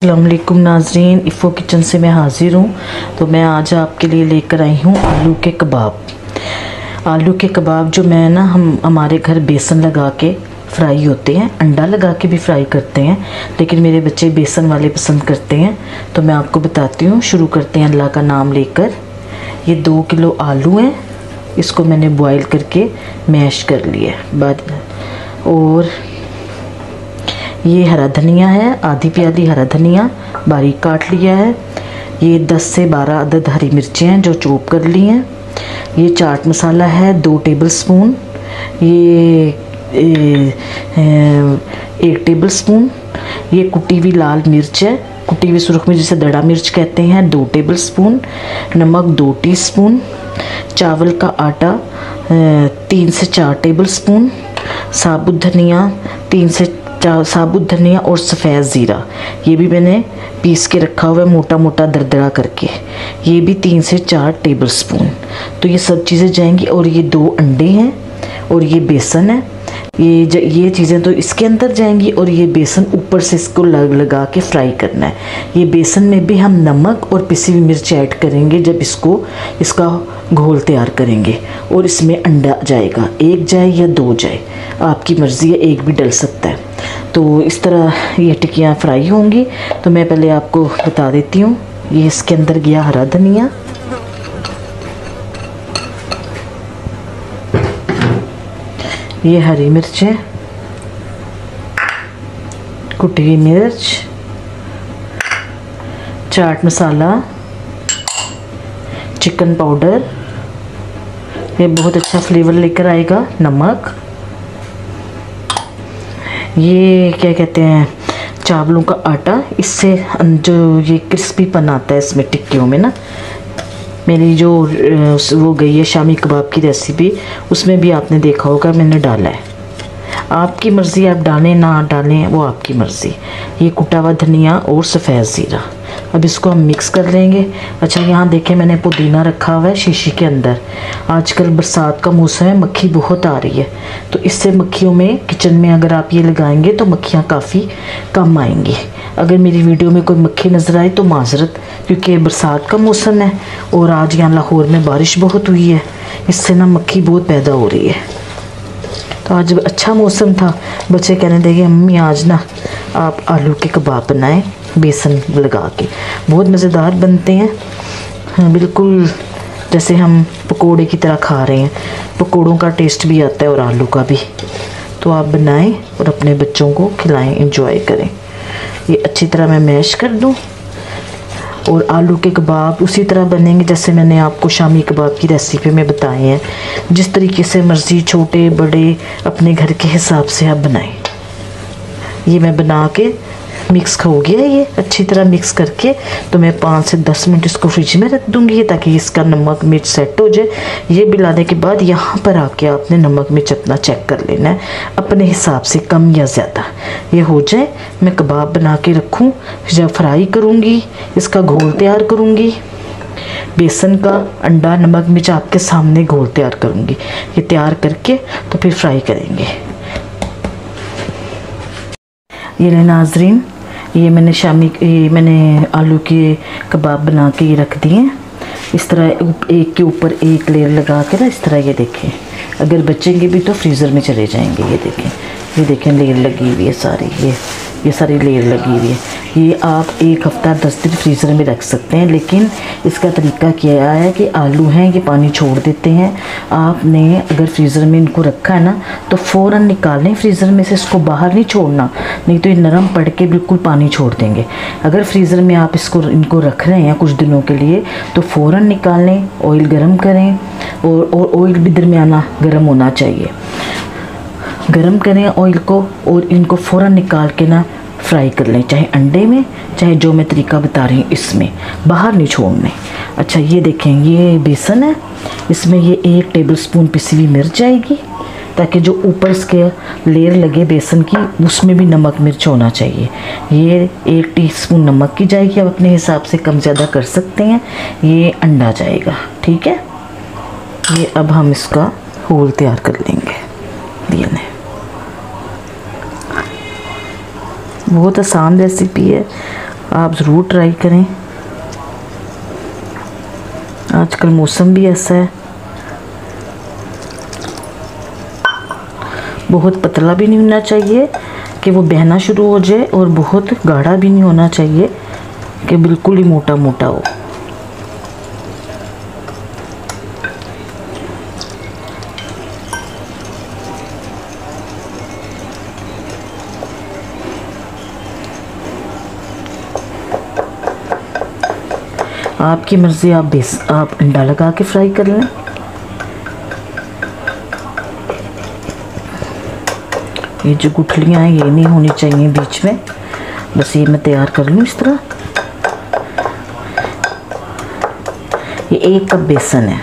अस्सलाम वालेकुम नाज़रीन, इफ़ो किचन से मैं हाज़िर हूँ। तो मैं आज आपके लिए लेकर आई हूँ आलू के कबाब। आलू के कबाब जो मैं हमारे घर बेसन लगा के फ्राई होते हैं, अंडा लगा के भी फ्राई करते हैं, लेकिन मेरे बच्चे बेसन वाले पसंद करते हैं। तो मैं आपको बताती हूँ, शुरू करते हैं अल्लाह का नाम लेकर। ये 2 किलो आलू हैं, इसको मैंने बॉयल करके मैश कर लिया बाद। और ये हरा धनिया है, आधी प्याली हरा धनिया बारीक काट लिया है। ये 10 से 12 अदद हरी मिर्चें हैं जो चॉप कर ली हैं। ये चाट मसाला है 2 टेबल स्पून। ये 1 टेबल स्पून। ये कुटी हुई लाल मिर्च है, कुटी हुई सुरख मिर्च जिसे दड़ा मिर्च कहते हैं, 2 टेबल स्पून। नमक 2 टीस्पून। चावल का आटा 3 से 4 टेबल स्पून। साबुत धनिया 3 से साबुत धनिया और सफ़ेद ज़ीरा, ये भी मैंने पीस के रखा हुआ है मोटा मोटा दरदरा करके, ये भी 3 से 4 टेबल स्पून। तो ये सब चीज़ें जाएंगी। और ये 2 अंडे हैं और ये बेसन है। ये चीज़ें तो इसके अंदर जाएंगी और ये बेसन ऊपर से इसको लगा के फ्राई करना है। ये बेसन में भी हम नमक और पिसी हुई मिर्च ऐड करेंगे जब इसका घोल तैयार करेंगे। और इसमें अंडा जाएगा, 1 जाए या 2 जाए, आपकी मर्ज़ी है, 1 भी डल सकता है। तो इस तरह ये टिक्कियाँ फ्राई होंगी। तो मैं पहले आपको बता देती हूँ। ये इसके अंदर गया हरा धनिया, ये हरी मिर्चें, कुटी हुई मिर्च, चाट मसाला, चिकन पाउडर, ये बहुत अच्छा फ्लेवर लेकर आएगा, नमक, ये क्या कहते हैं चावलों का आटा, इससे जो ये क्रिस्पीपन आता है इसमें टिक्कियों में ना। मेरी जो वो गई है शामी कबाब की रेसिपी, उसमें भी आपने देखा होगा मैंने डाला है। आपकी मर्ज़ी, आप डालें ना डालें वो आपकी मर्ज़ी। ये कुटा हुआ धनिया और सफ़ेद ज़ीरा, अब इसको हम मिक्स कर लेंगे। अच्छा, यहाँ देखें मैंने पुदीना रखा हुआ है शीशी के अंदर। आजकल बरसात का मौसम है, मक्खी बहुत आ रही है, तो इससे मक्खियों में किचन में अगर आप ये लगाएंगे तो मक्खियाँ काफ़ी कम आएंगी। अगर मेरी वीडियो में कोई मक्खी नज़र आए तो माजरत, क्योंकि बरसात का मौसम है और आज यहाँ लाहौर में बारिश बहुत हुई है, इससे ना मक्खी बहुत पैदा हो रही है। तो आज अच्छा मौसम था, बच्चे कहने लगे मम्मी आज ना आप आलू के कबाब बनाएं बेसन लगा के, बहुत मज़ेदार बनते हैं। हाँ, बिल्कुल जैसे हम पकोड़े की तरह खा रहे हैं, पकोड़ों का टेस्ट भी आता है और आलू का भी। तो आप बनाएं और अपने बच्चों को खिलाएं, एंजॉय करें। ये अच्छी तरह मैं मैश कर दूं। और आलू के कबाब उसी तरह बनेंगे जैसे मैंने आपको शामी कबाब की रेसिपी में बताए हैं। जिस तरीके से मर्ज़ी, छोटे बड़े अपने घर के हिसाब से आप बनाएं। ये मैं बना के मिक्स हो गया, ये अच्छी तरह मिक्स करके तो मैं 5 से 10 मिनट इसको फ्रिज में रख दूँगी ताकि इसका नमक मिर्च सेट हो जाए। ये मिलाने के बाद यहाँ पर आके आपने नमक मिर्च अपना चेक कर लेना है अपने हिसाब से, कम या ज़्यादा। ये हो जाए मैं कबाब बना के रखूँ, जब फ्राई करूँगी इसका घोल तैयार करूँगी। बेसन का, अंडा, नमक मिर्च आपके सामने घोल तैयार करूँगी। ये तैयार करके तो फिर फ्राई करेंगे। ये नाज़रीन, ये मैंने आलू के कबाब बना के ये रख दिए हैं। इस तरह एक के ऊपर एक लेयर लगा के ना, इस तरह ये देखें, अगर बचेंगे भी तो फ्रीज़र में चले जाएंगे। ये देखें लेयर लगी हुई है सारी, ये सारी लेयर लगी हुई है। ये आप 1 हफ़्ता 10 दिन फ्रीज़र में रख सकते हैं, लेकिन इसका तरीका क्या है कि आलू हैं ये पानी छोड़ देते हैं। आपने अगर फ्रीज़र में इनको रखा है ना तो फ़ौरन निकालें फ्रीज़र में से, इसको बाहर नहीं छोड़ना, नहीं तो ये नरम पड़ के बिल्कुल पानी छोड़ देंगे। अगर फ्रीज़र में आप इनको रख रहे हैं कुछ दिनों के लिए तो फ़ौरन निकालें, ऑयल गर्म करें और ऑयल भी दरमियाना गर्म होना चाहिए। गरम करें ऑयल को और इनको फ़ौरन निकाल के ना फ्राई कर लें, चाहे अंडे में, चाहे जो मैं तरीका बता रही हूँ इसमें, बाहर नहीं छोड़ने। अच्छा, ये देखें ये बेसन है, इसमें ये 1 टेबल स्पून पिसी हुई मिर्च आएगी ताकि जो ऊपर इसके लेयर लगे बेसन की उसमें भी नमक मिर्च होना चाहिए। ये 1 टीस्पून नमक की जाएगी, आप अपने हिसाब से कम ज़्यादा कर सकते हैं। ये अंडा जाएगा, ठीक है। ये अब हम इसका घोल तैयार कर लेंगे। ये नहीं, बहुत आसान रेसिपी है, आप ज़रूर ट्राई करें। आजकल मौसम भी ऐसा है, बहुत पतला भी नहीं होना चाहिए कि वो बहना शुरू हो जाए, और बहुत गाढ़ा भी नहीं होना चाहिए कि बिल्कुल ही मोटा मोटा हो। आपकी मर्ज़ी, आप अंडा लगा के फ्राई कर लें। ये जो गुठलियाँ हैं ये नहीं होनी चाहिए बीच में, बस ये मैं तैयार कर लूँ इस तरह। ये 1 कप बेसन है।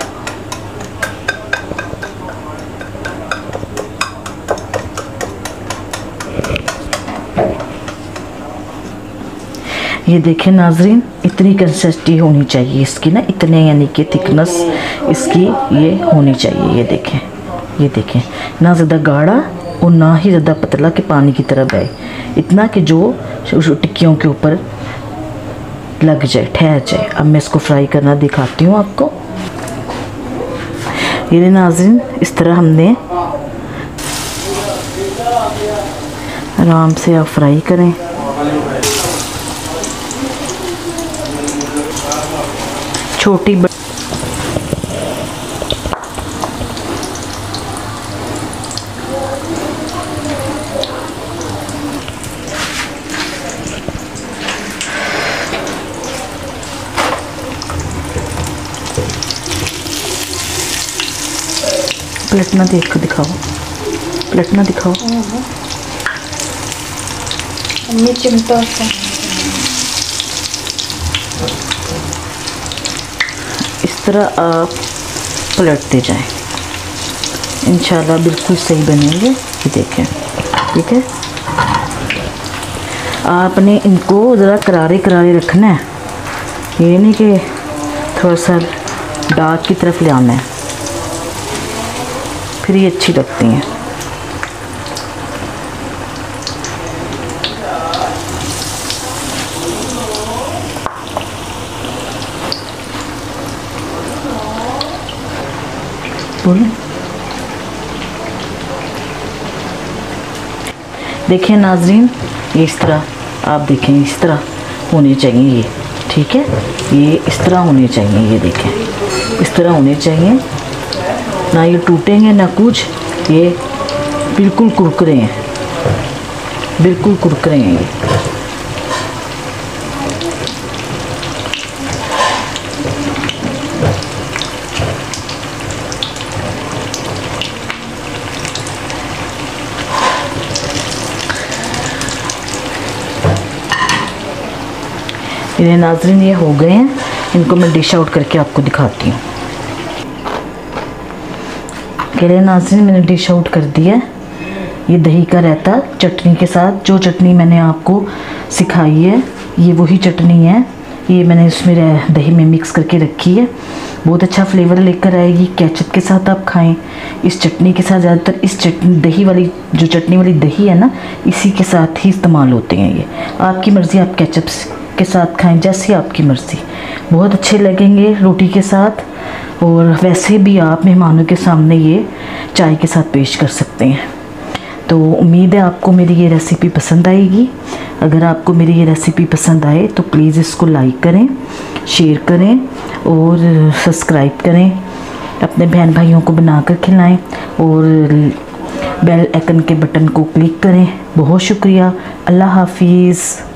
ये देखें नाजरीन, इतनी कंसिस्टेंसी होनी चाहिए इसकी ना, इतने यानी कि थिकनेस इसकी ये होनी चाहिए। ये देखें ना ज़्यादा गाढ़ा और ना ही ज़्यादा पतला कि पानी की तरह बहे, इतना कि जो टिक्कियों के ऊपर लग जाए, ठहर जाए। अब मैं इसको फ्राई करना दिखाती हूँ आपको। ये नाज़रीन, इस तरह हमने आराम से आप फ्राई करें। छोटी पलटना देख कर दिखाओ, पलटना दिखाओ। चिमटा इस तरह आप पलटते जाएं, इंशाल्लाह बिल्कुल सही बनेंगे। ये देखें, ठीक है। आपने इनको ज़रा करारे करारे रखना है, ये नहीं कि थोड़ा सा डार्क की तरफ ले आना है, फिर ये अच्छी लगती हैं। देखें नाजरीन, ये इस तरह आप देखें, इस तरह होने चाहिए ये, ठीक है। ये इस तरह होने चाहिए, ये देखें इस तरह होने चाहिए, ना ये टूटेंगे ना कुछ, ये बिल्कुल कुरकुरे हैं, बिल्कुल कुरकुरे हैं ये। ये नाज़रीन ये हो गए हैं, इनको मैं डिश आउट करके आपको दिखाती हूँ। कह नाज़रीन, मैंने डिश आउट कर दिया। ये दही का रायता चटनी के साथ, जो चटनी मैंने आपको सिखाई है ये वही चटनी है, ये मैंने उसमें दही में मिक्स करके रखी है। बहुत अच्छा फ्लेवर लेकर आएगी। केचप के साथ आप खाएं, इस चटनी के साथ ज़्यादातर इस चटनी दही वाली जो चटनी वाली दही है ना, इसी के साथ ही इस्तेमाल होते हैं। ये आपकी मर्ज़ी, आप केचप के साथ खाएं, जैसी आपकी मर्ज़ी, बहुत अच्छे लगेंगे रोटी के साथ। और वैसे भी आप मेहमानों के सामने ये चाय के साथ पेश कर सकते हैं। तो उम्मीद है आपको मेरी ये रेसिपी पसंद आएगी। अगर आपको मेरी ये रेसिपी पसंद आए तो प्लीज़ इसको लाइक करें, शेयर करें और सब्सक्राइब करें। अपने बहन भाइयों को बनाकर खिलाएं और बेल आइकन के बटन को क्लिक करें। बहुत शुक्रिया। अल्लाह हाफिज़।